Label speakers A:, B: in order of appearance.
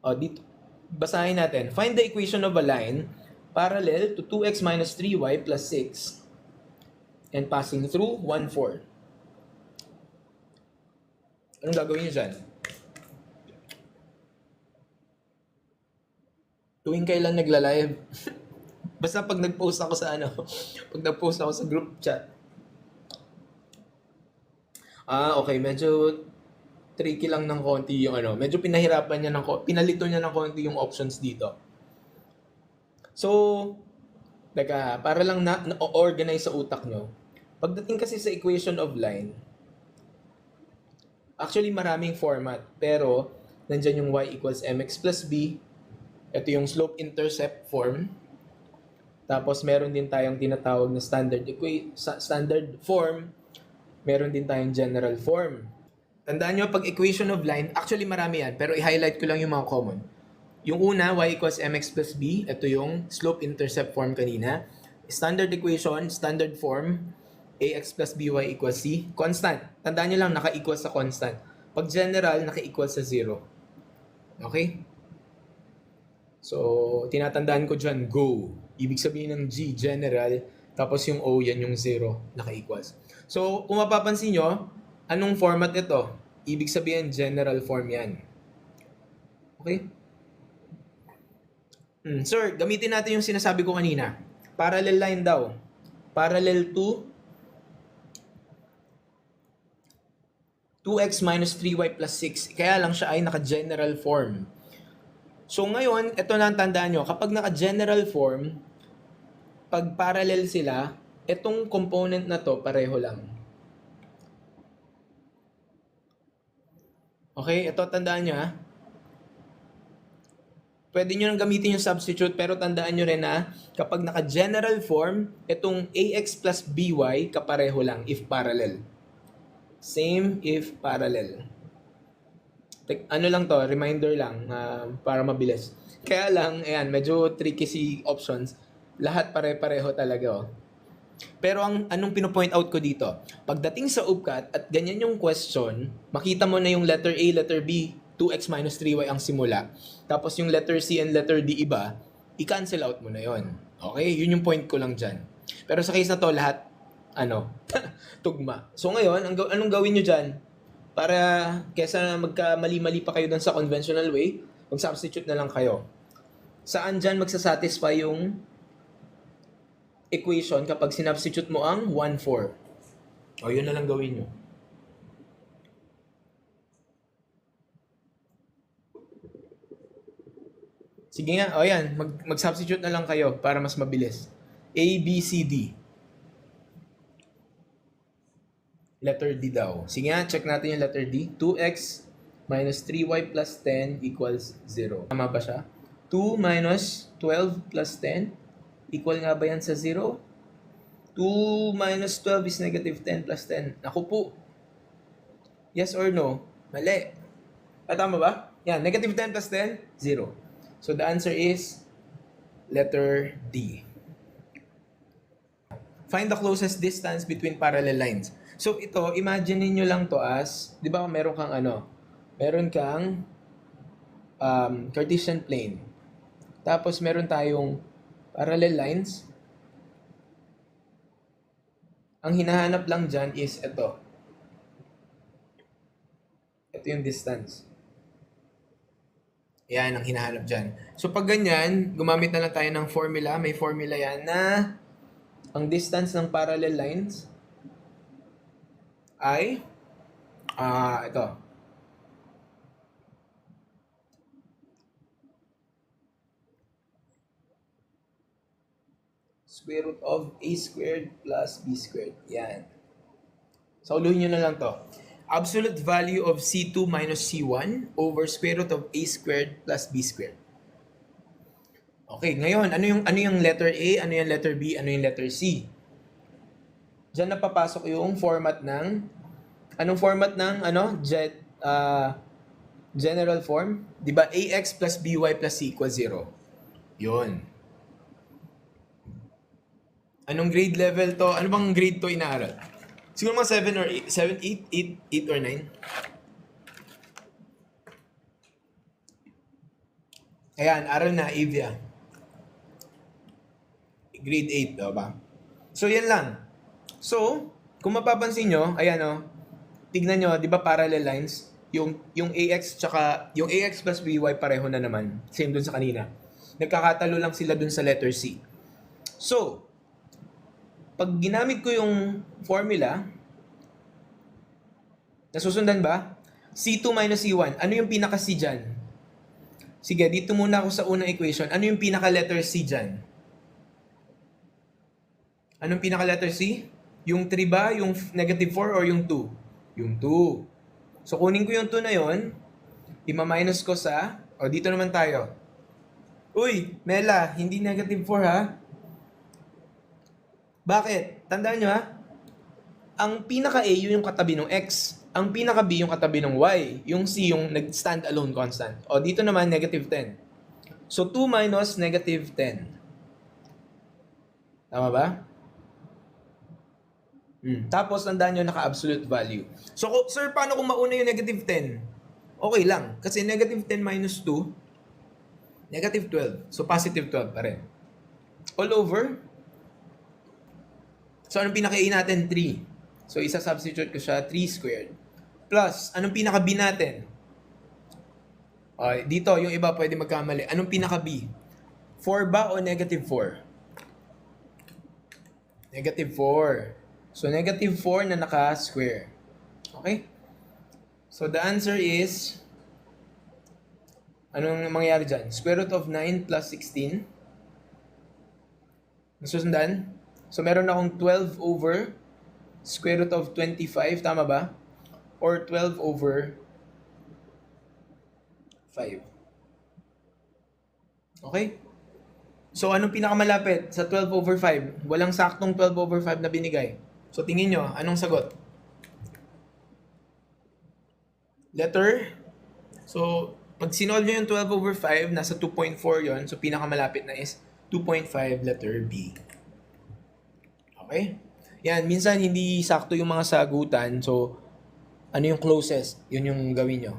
A: O, dito, basahin natin. Find the equation of a line parallel to 2x minus 3y plus 6 and passing through 1, 4. Anong gagawin nyo dyan? Tuwing kailan nagla-live? Basta pag nag-post ako sa pag nag-post ako sa group chat. Okay, medyo tricky lang ng konti yung medyo pinahirapan niya pinalito niya ng konti yung options dito. So, para lang na-organize sa utak nyo. Pagdating kasi sa equation of line, actually maraming format, pero nandyan yung y equals mx plus b. Ito yung slope-intercept form. Tapos meron din tayong tinatawag na standard form. Meron din tayong general form. Tandaan nyo, pag equation of line, actually marami yan, pero i-highlight ko lang yung mga common. Yung una, y equals mx plus b. Ito yung slope-intercept form kanina. Standard equation, standard form, ax plus by equals c. Constant. Tandaan nyo lang, naka-equal sa constant. Pag general, naka-equal sa 0. Okay? So, tinatandaan ko dyan, go. Ibig sabihin ng G, general. Tapos yung O, yan yung 0, naka-equals. So, kung mapapansin nyo, anong format ito? Ibig sabihin, general form yan. Okay? Sir, gamitin natin yung sinasabi ko kanina. Parallel line daw. Parallel to 2x minus 3y plus 6. Kaya lang siya ay naka-general form. So ngayon, ito na ang tandaan nyo. Kapag naka-general form, pag parallel sila, itong component na to pareho lang. Okay? Ito tandaan nyo ha. Pwede nyo nang gamitin yung substitute, pero tandaan nyo rin na kapag naka-general form, itong ax plus by kapareho lang if parallel. Same if parallel. Ano lang to, reminder lang para mabilis. Kaya lang, ayan, medyo tricky si options. Lahat pare-pareho talaga. Pero anong pino-point out ko dito, pagdating sa UPCAT at ganyan yung question, makita mo na yung letter A, letter B, 2x minus 3y ang simula. Tapos yung letter C and letter D iba, i-cancel out mo na yon. Okay? Yun yung point ko lang dyan. Pero sa case na to, lahat, tugma. So ngayon, anong gawin nyo dyan? Para kesa magka-mali-mali pa kayo dun sa conventional way, mag-substitute na lang kayo. Saan dyan magsasatisfy yung equation kapag sinubstitute mo ang 1, 4? O, yun na lang gawin nyo. Sige nga, o yan, mag-substitute na lang kayo para mas mabilis. A, B, C, D. Letter D daw. Sige nga, check natin yung letter D. 2x minus 3y plus 10 equals 0. Tama ba siya? 2 minus 12 plus 10. Equal nga ba yan sa 0? 2 minus 12 is negative 10 plus 10. Naku po. Yes or no? Mali. Tama ba? Yan, negative 10 plus 10, 0. So the answer is letter D. Find the closest distance between parallel lines. So ito, imagine niyo lang to as, di ba meron kang meron kang Cartesian plane. Tapos meron tayong parallel lines. Ang hinahanap lang dyan is ito. Ito yung distance. Yan ang hinahanap dyan. So pag ganyan, gumamit na lang tayo ng formula. May formula yan na ang distance ng parallel lines ay ito. Square root of a squared plus b squared. Yan. So, uluhin nyo na lang to. Absolute value of C2 minus C1 over square root of a squared plus b squared. Okay, ngayon, ano yung letter A, ano yung letter B, ano yung letter C? Diyan napapasok yung format ng, anong format ng, general form? Diba, AX plus BY plus C equals 0. Yun. Anong grade level to? Ano bang grade to inaaral? Siguro mga 7 or 8, 7, 8 or 9. Ayan, aral na, Avia. Grade 8, ba? So, yan lang. So, kung mapapansin nyo, ayan o, tignan nyo, di ba parallel lines? Yung AX tsaka, yung AX plus BY pareho na naman. Same dun sa kanina. Nagkakatalo lang sila dun sa letter C. So, pag ginamit ko yung formula, nasusundan ba? C2 minus C1. Ano yung pinaka-C dyan? Sige, dito muna ako sa unang equation. Ano yung pinaka-letter C dyan? Anong pinaka-letter C? Yung 3 ba? Yung negative 4 or yung 2? Yung 2. So, kunin ko yung 2 na yon, ima-minus ko sa, dito naman tayo. Uy, Mela, hindi negative 4 ha? Bakit? Tandaan nyo ha? Ang pinaka-A yun yung katabi ng X. Ang pinaka-B yung katabi ng Y. Yung C yung nag-stand-alone constant. Dito naman, negative 10. So, 2 minus negative 10. Tama ba? Tapos, tandaan nyo, naka-absolute value. So, sir, paano kung mauna yung negative 10? Okay lang. Kasi negative 10 minus 2, negative 12. So, positive 12 pa rin. All over. So, anong pinaka-A natin? 3. So, isa-substitute ko siya, 3 squared. Plus, anong pinaka-B natin? Dito, yung iba pwede magkamali. Anong pinaka-B? 4 ba o negative 4? Negative 4. So, negative 4 na naka-square. Okay? So, the answer is, anong mangyayari dyan? Square root of 9 plus 16. Nasusundan? So, meron akong 12 over square root of 25. Tama ba? Or 12 over 5. Okay? So, anong pinakamalapit sa 12 over 5? Walang saktong 12 over 5 na binigay. So, tingin nyo, anong sagot? Letter? So, pag sinolve nyo yung 12 over 5, nasa 2.4 yon. So, pinakamalapit na is 2.5, letter B. Okay? Yan, minsan hindi sakto yung mga sagutan. So, ano yung closest? Yun yung gawin nyo.